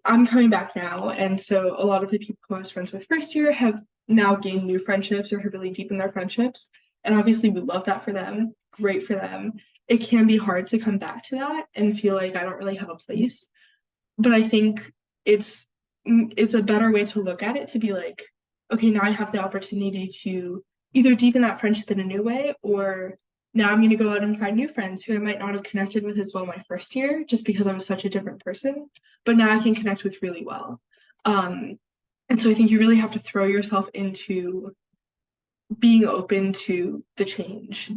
I'm coming back now. And so a lot of the people who I was friends with first year have now gained new friendships or have really deepened their friendships. And obviously we love that for them, great for them. It can be hard to come back to that and feel like I don't really have a place. But I think it's a better way to look at it, to be like, okay, now I have the opportunity to either deepen that friendship in a new way, or now I'm going to go out and find new friends who I might not have connected with as well my first year, just because I was such a different person, but now I can connect with really well. And so I think you really have to throw yourself into being open to the change,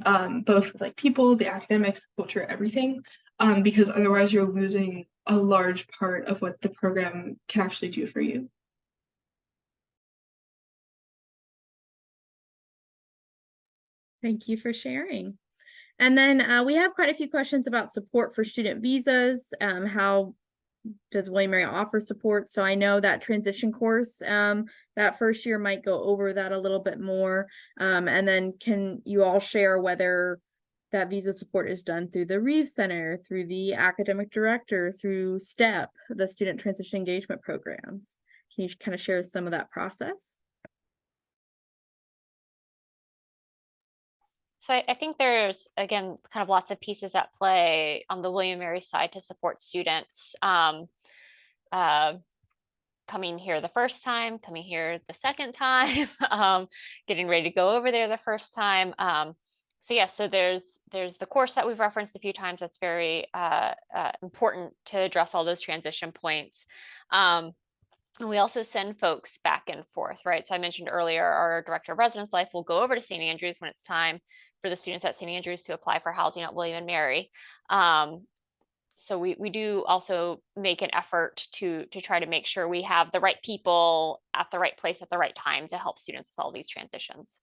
both with like people, the academics, culture, everything, because otherwise you're losing a large part of what the program can actually do for you. Thank you for sharing. And then we have quite a few questions about support for student visas. How does William & Mary offer support? So I know that transition course, that first year might go over that a little bit more. And then can you all share whether that visa support is done through the Reeve Center, through the academic director, through STEP, the student transition engagement programs? Can you kind of share some of that process? So I think there's, again, kind of lots of pieces at play on the William & Mary side to support students coming here the first time, coming here the second time, getting ready to go over there the first time. So yes, so there's the course that we've referenced a few times that's very important to address all those transition points. And we also send folks back and forth, right? So I mentioned earlier, our director of residence life will go over to St. Andrews when it's time for the students at St. Andrews to apply for housing at William & Mary. So we do also make an effort to try to make sure we have the right people at the right place at the right time to help students with all these transitions.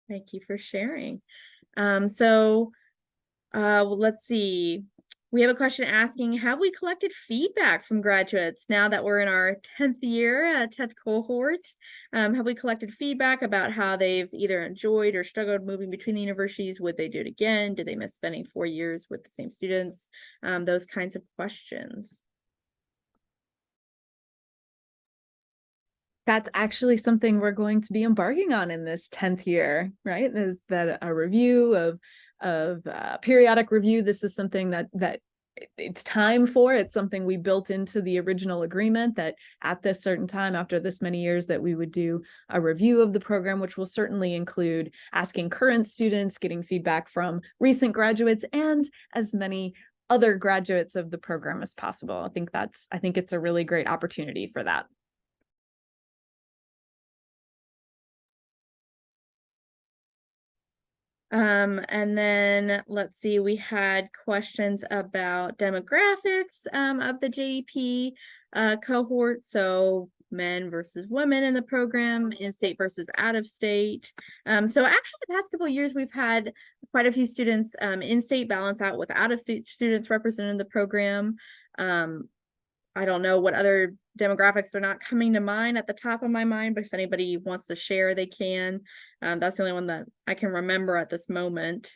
Thank you for sharing. Let's see. We have a question asking, have we collected feedback from graduates now that we're in our 10th year, 10th cohort? Have we collected feedback about how they've either enjoyed or struggled moving between the universities? Would they do it again? Did they miss spending 4 years with the same students? Those kinds of questions. That's actually something we're going to be embarking on in this 10th year, right? Is that a review of periodic review. This is something that it's time for. It's something we built into the original agreement, that at this certain time, after this many years, that we would do a review of the program, which will certainly include asking current students, getting feedback from recent graduates, and as many other graduates of the program as possible. I think it's a really great opportunity for that. And then let's see, we had questions about demographics of the JDP cohort. So men versus women in the program, in-state versus out-of-state. So actually the past couple of years, we've had quite a few students in-state balance out with out-of-state students represented in the program. I don't know what other demographics are not coming to mind at the top of my mind, but if anybody wants to share, they can. That's the only one that I can remember at this moment.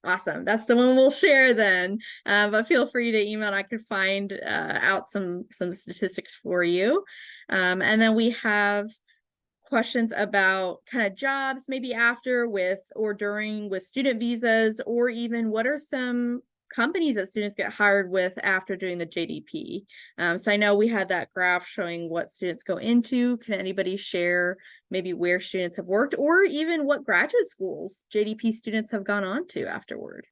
Awesome. That's the one we'll share then. But feel free to email and I could find out some statistics for you. And then we have questions about kind of jobs, maybe after, with, or during, with student visas, or even what are some companies that students get hired with after doing the JDP. So I know we had that graph showing what students go into. Can anybody share maybe where students have worked, or even what graduate schools JDP students have gone on to afterward?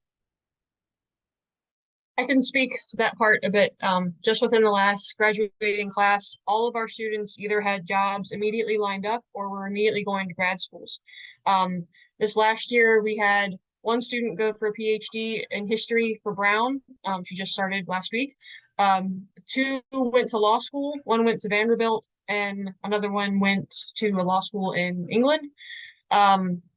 I can speak to that part a bit. Just within the last graduating class, all of our students either had jobs immediately lined up or were immediately going to grad schools. This last year, we had one student go for a PhD in history for Brown. She just started last week. Two went to law school, one went to Vanderbilt, and another one went to a law school in England.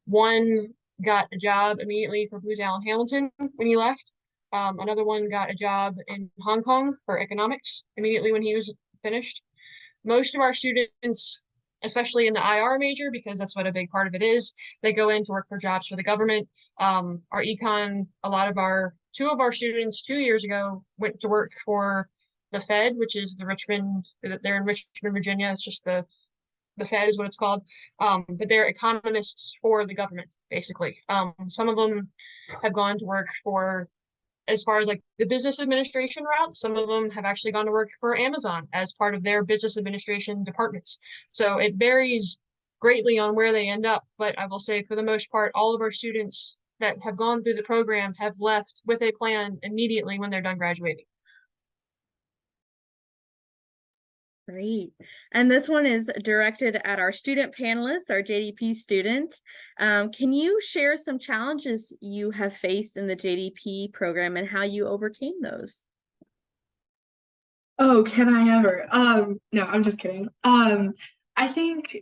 One got a job immediately for Booz Allen Hamilton when he left. Another one got a job in Hong Kong for economics immediately when he was finished. Most of our students, especially in the IR major, because that's what a big part of it is, they go in to work for jobs for the government. Our econ, two of our students 2 years ago went to work for the Fed, which is they're in Richmond, Virginia. It's just the Fed is what it's called. But they're economists for the government, basically. Some of them have gone to work for, as far as like the business administration route, some of them have actually gone to work for Amazon as part of their business administration departments. So it varies greatly on where they end up. But I will say, for the most part, all of our students that have gone through the program have left with a plan immediately when they're done graduating. Great. And this one is directed at our student panelists, our JDP student. Can you share some challenges you have faced in the JDP program and how you overcame those? Oh, can I ever? No, I'm just kidding. I think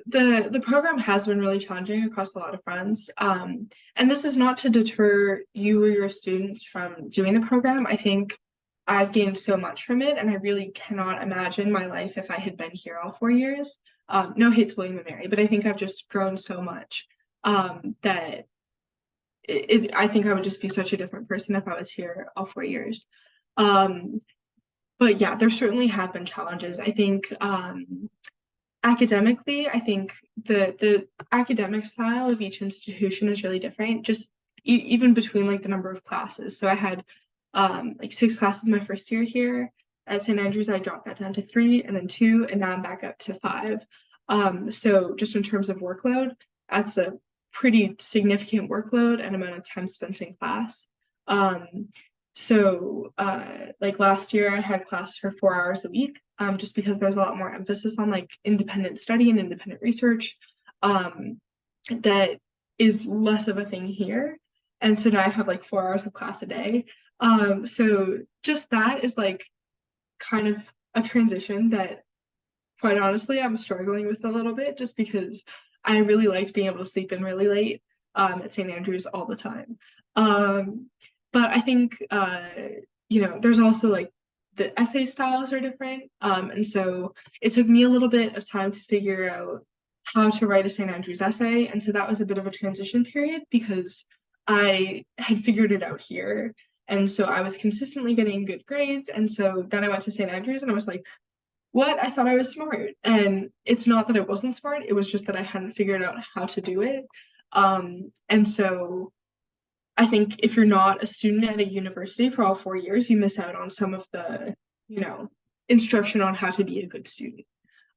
the program has been really challenging across a lot of fronts. And this is not to deter you or your students from doing the program. I think I've gained so much from it, and I really cannot imagine my life if I had been here all 4 years. No hate to William and Mary, but I think I've just grown so much that I think I would just be such a different person if I was here all 4 years. But yeah, there certainly have been challenges. I think academically, I think the academic style of each institution is really different, just even between like the number of classes. So I had like 6 classes my first year here. At St. Andrews, I dropped that down to 3 and then 2, and now I'm back up to 5. So just in terms of workload, that's a pretty significant workload and amount of time spent in class. So like last year I had class for 4 hours a week, just because there's a lot more emphasis on like independent study and independent research that is less of a thing here. And so now I have like 4 hours of class a day. So just that is like kind of a transition that, quite honestly, I'm struggling with a little bit, just because I really liked being able to sleep in really late at St. Andrews all the time. But I think, there's also like the essay styles are different. And so it took me a little bit of time to figure out how to write a St. Andrews essay. And so that was a bit of a transition period, because I had figured it out here. And so I was consistently getting good grades. And so then I went to St. Andrews and I was like, what? I thought I was smart. And it's not that I wasn't smart, it was just that I hadn't figured out how to do it. And so I think if you're not a student at a university for all 4 years, you miss out on some of the, instruction on how to be a good student.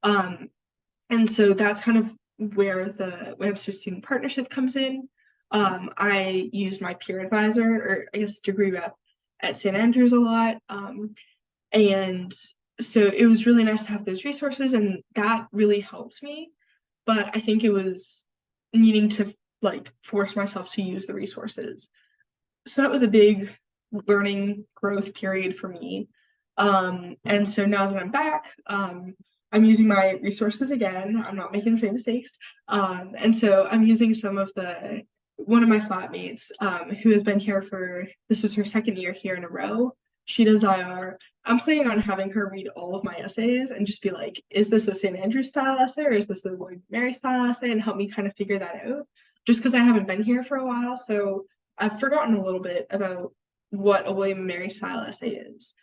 And so that's kind of where the WaMStA student partnership comes in. I used my peer advisor, or I guess degree rep, at St. Andrews a lot. And so it was really nice to have those resources, and that really helped me. But I think it was needing to like force myself to use the resources. So that was a big learning growth period for me. And so now that I'm back, I'm using my resources again. I'm not making the same mistakes. And so I'm using one of my flatmates, who has been here this is her 2nd year here in a row. She does IR. I'm planning on having her read all of my essays and just be like, is this a St. Andrews style essay, or is this a William and Mary style essay, and help me kind of figure that out, just because I haven't been here for a while. So I've forgotten a little bit about what a William and Mary style essay is.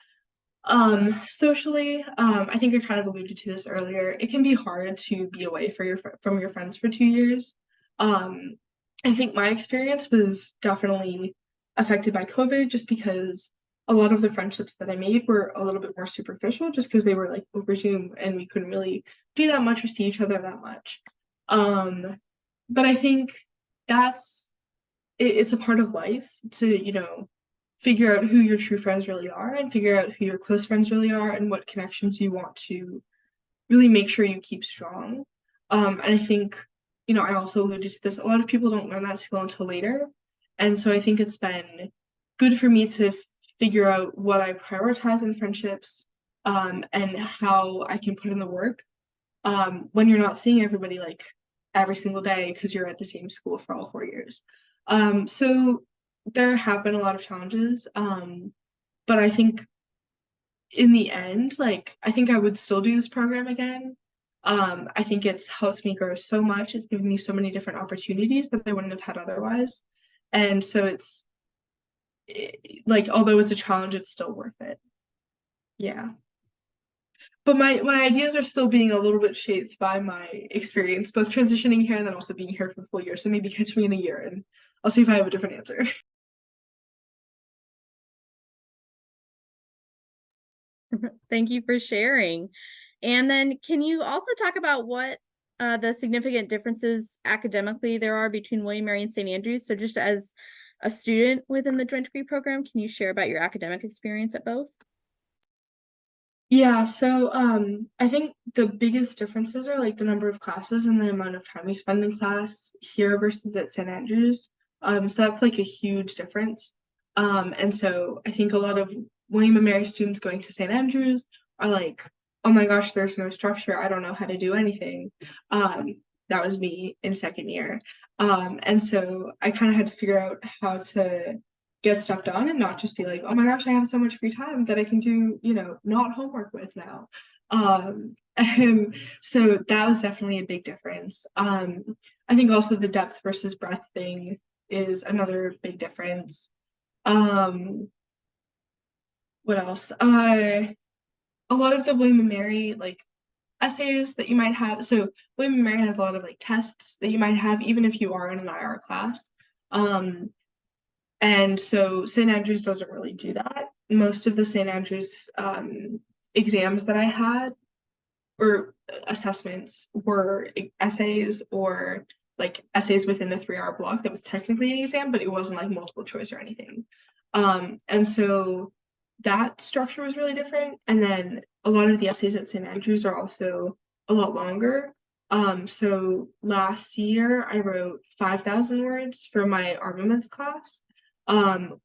Socially, I think I kind of alluded to this earlier. It can be hard to be away from your friends for 2 years. I think my experience was definitely affected by COVID, just because a lot of the friendships that I made were a little bit more superficial, just because they were like over Zoom and we couldn't really do that much or see each other that much. But I think it's a part of life to, figure out who your true friends really are, and figure out who your close friends really are, and what connections you want to really make sure you keep strong. And I think, I also alluded to this, a lot of people don't learn that skill until later. And so I think it's been good for me to figure out what I prioritize in friendships, and how I can put in the work, when you're not seeing everybody like every single day because you're at the same school for all 4 years. So there have been a lot of challenges, but I think in the end, like, I think I would still do this program again. I think it's helped me grow so much. It's given me so many different opportunities that I wouldn't have had otherwise. And so like, although it's a challenge, it's still worth it. Yeah. But my ideas are still being a little bit shaped by my experience, both transitioning here and then also being here for the full year. So maybe catch me in a year and I'll see if I have a different answer. Thank you for sharing. And then can you also talk about what the significant differences academically there are between William & Mary and St. Andrews? So just as a student within the joint degree program, can you share about your academic experience at both? Yeah, so I think the biggest differences are like the number of classes and the amount of time you spend in class here versus at St. Andrews. So that's like a huge difference. And so I think a lot of William and Mary students going to St. Andrews are like, oh my gosh, there's no structure. I don't know how to do anything. That was me in second year. And so I kind of had to figure out how to get stuff done and not just be like, oh my gosh, I have so much free time that I can do, not homework with now. And so that was definitely a big difference. I think also the depth versus breadth thing is another big difference. What else? A lot of the William & Mary like essays that you might have. So William & Mary has a lot of like tests that you might have even if you are in an IR class. And so St. Andrews doesn't really do that. Most of the St. Andrews exams that I had or assessments were essays or like essays within a 3-hour block that was technically an exam, but it wasn't like multiple choice or anything. And so that structure was really different. And then a lot of the essays at St. Andrews are also a lot longer. So last year I wrote 5,000 words for my armaments class,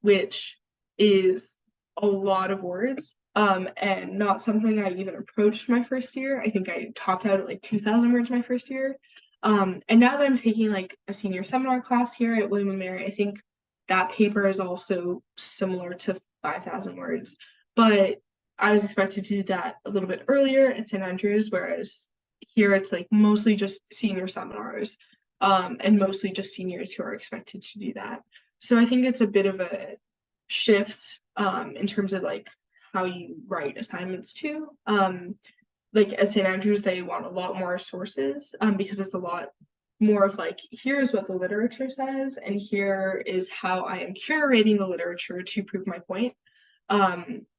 which is a lot of words, and not something I even approached my first year. I think I topped out at like 2,000 words my first year. And now that I'm taking like a senior seminar class here at William & Mary, I think that paper is also similar to 5,000 words, but I was expected to do that a little bit earlier at St. Andrews, whereas here it's like mostly just senior seminars, and mostly just seniors who are expected to do that. So I think it's a bit of a shift in terms of like how you write assignments too. Like at St. Andrews, they want a lot more sources because it's a lot more of like, here's what the literature says, and here is how I am curating the literature to prove my point.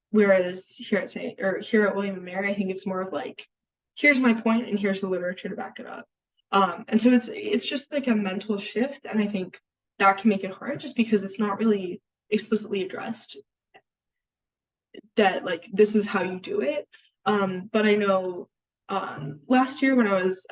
Whereas here at William & Mary, I think it's more of like, here's my point and here's the literature to back it up. And so it's just like a mental shift, and I think that can make it hard just because it's not really explicitly addressed that like this is how you do it. But I know last year when I was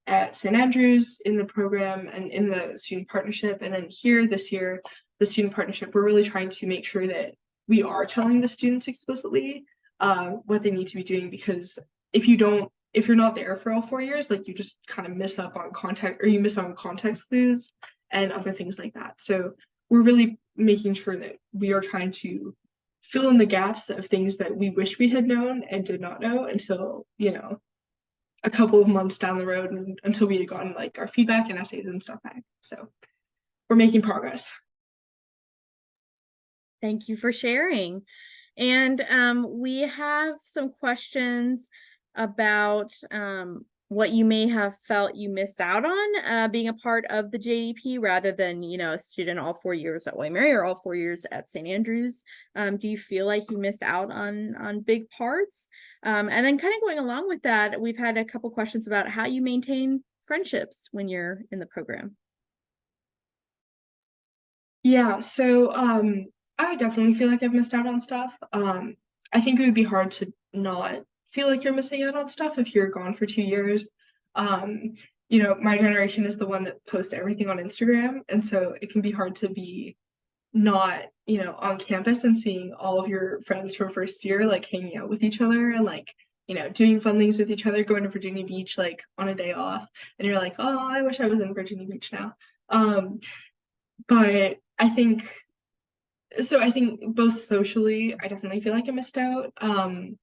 at St. Andrews in the program and in the student partnership, and then here this year, the student partnership, we're really trying to make sure that we are telling the students explicitly what they need to be doing, because if you're not there for all 4 years, like you just kind of miss up on context, or you miss on context clues and other things like that. So we're really making sure that we are trying to fill in the gaps of things that we wish we had known and did not know until, a couple of months down the road, and until we had gotten like our feedback and essays and stuff back. So we're making progress. Thank you for sharing. And we have some questions about what you may have felt you missed out on being a part of the JDP rather than, a student all 4 years at William & Mary or all 4 years at St. Andrews. Do you feel like you missed out on big parts? And then kind of going along with that, we've had a couple questions about how you maintain friendships when you're in the program. Yeah, so I definitely feel like I've missed out on stuff. I think it would be hard to not feel like you're missing out on stuff if you're gone for 2 years. My generation is the one that posts everything on Instagram, and so it can be hard to be not, you know, on campus and seeing all of your friends from first year like hanging out with each other and like, you know, doing fun things with each other, going to Virginia Beach like on a day off, and you're like, oh, I wish I was in Virginia Beach now. But I think both socially, I definitely feel like I missed out. And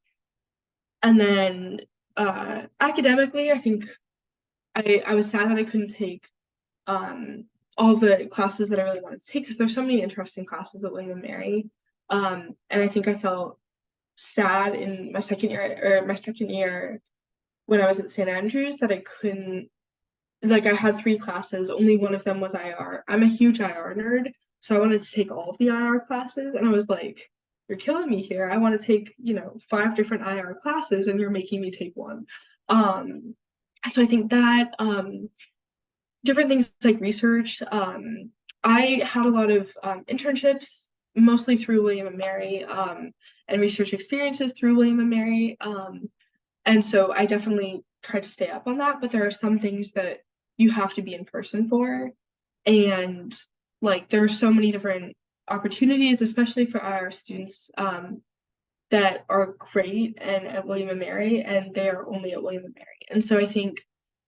then academically, I think I was sad that I couldn't take all the classes that I really wanted to take, because there's so many interesting classes at William and Mary. And I think I felt sad in my second year when I was at St. Andrews that I couldn't, like, I had 3 classes, only one of them was IR. I'm a huge IR nerd, so I wanted to take all of the IR classes, and I was like, you're killing me here. I want to take, you know, 5 different IR classes and you're making me take one. So I think that different things like research. I had a lot of internships, mostly through William and Mary, and research experiences through William and Mary. And so I definitely tried to stay up on that, but there are some things that you have to be in person for. And like there are so many different opportunities, especially for IR students, that are great and at William and Mary, and they are only at William and Mary. And so I think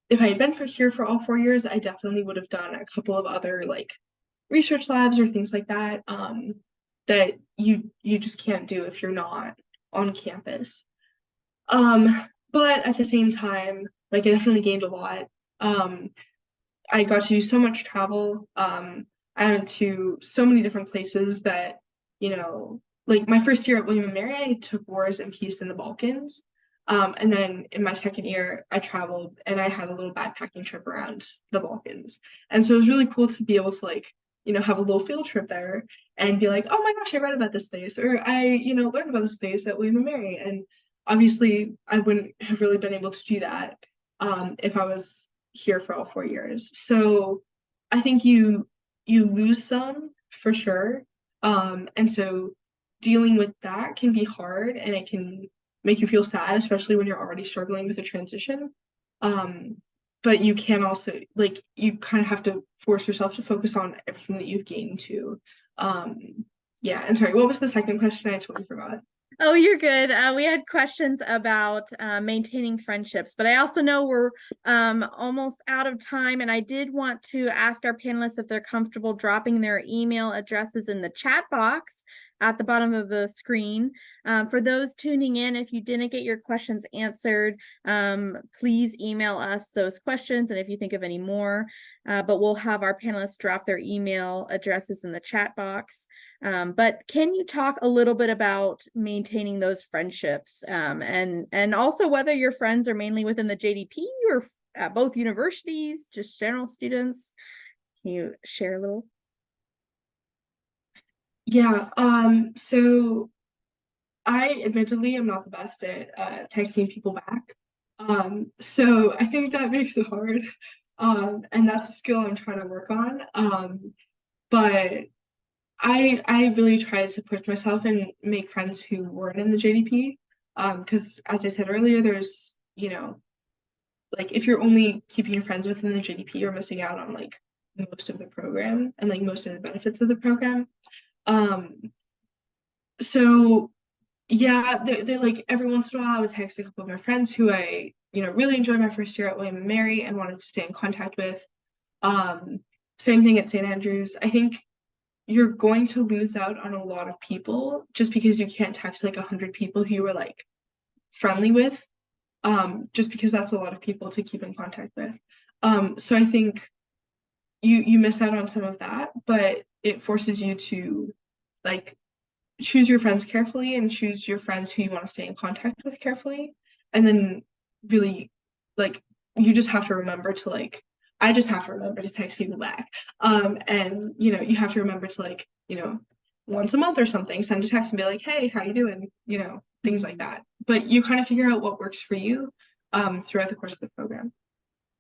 if I had been here for all 4 years, I definitely would have done a couple of other like research labs or things like that, that you just can't do if you're not on campus. But at the same time, like I definitely gained a lot. I got to do so much travel. I went to so many different places that, you know, like my first year at William and Mary, I took Wars and Peace in the Balkans. And then in my second year, I traveled and I had a little backpacking trip around the Balkans. And so it was really cool to be able to like, you know, have a little field trip there and be like, oh my gosh, I read about this place, or I, you know, learned about this place at William and Mary. And obviously I wouldn't have really been able to do that if I was here for all 4 years. So I think you lose some for sure. And so dealing with that can be hard and it can make you feel sad, especially when you're already struggling with a transition. But you can also, like, you kind of have to force yourself to focus on everything that you've gained too. Yeah, and sorry, what was the second question? I totally forgot. Oh, you're good. We had questions about maintaining friendships, but I also know we're almost out of time, and I did want to ask our panelists if they're comfortable dropping their email addresses in the chat box at the bottom of the screen. For those tuning in, if you didn't get your questions answered, please email us those questions, and if you think of any more, but we'll have our panelists drop their email addresses in the chat box. But can you talk a little bit about maintaining those friendships, and also whether your friends are mainly within the JDP or at both universities, just general students? Can you share a little? Yeah, so I admittedly am not the best at texting people back. So I think that makes it hard. And that's a skill I'm trying to work on. But I really tried to push myself and make friends who weren't in the JDP. Because as I said earlier, there's, you know, like if you're only keeping your friends within the JDP, you're missing out on like most of the program and like most of the benefits of the program. So yeah, they're like every once in a while I would text a couple of my friends who I, you know, really enjoyed my first year at William and Mary and wanted to stay in contact with. Same thing at St. Andrews. I think you're going to lose out on a lot of people just because you can't text like 100 people who you were like friendly with, just because that's a lot of people to keep in contact with. So I think you miss out on some of that, but it forces you to like choose your friends carefully and choose your friends who you want to stay in contact with carefully. And then really like you just have to remember to like, I just have to remember to text people back. And you know, you have to remember to like, you know, once a month or something, send a text and be like, hey, how you doing? You know, things like that. But you kind of figure out what works for you throughout the course of the program.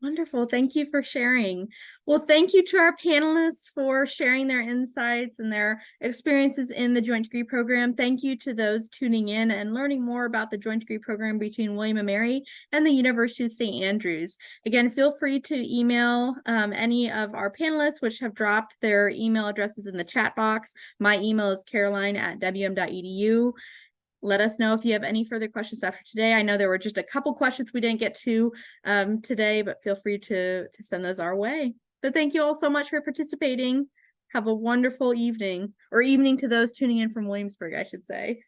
Wonderful. Thank you for sharing. Well, thank you to our panelists for sharing their insights and their experiences in the joint degree program. Thank you to those tuning in and learning more about the joint degree program between William & Mary and the University of St. Andrews. Again, feel free to email any of our panelists, which have dropped their email addresses in the chat box. My email is caroline@wm.edu. Let us know if you have any further questions after today. I know there were just a couple questions we didn't get to today, but feel free to send those our way. But thank you all so much for participating. Have a wonderful evening, or evening to those tuning in from Williamsburg, I should say.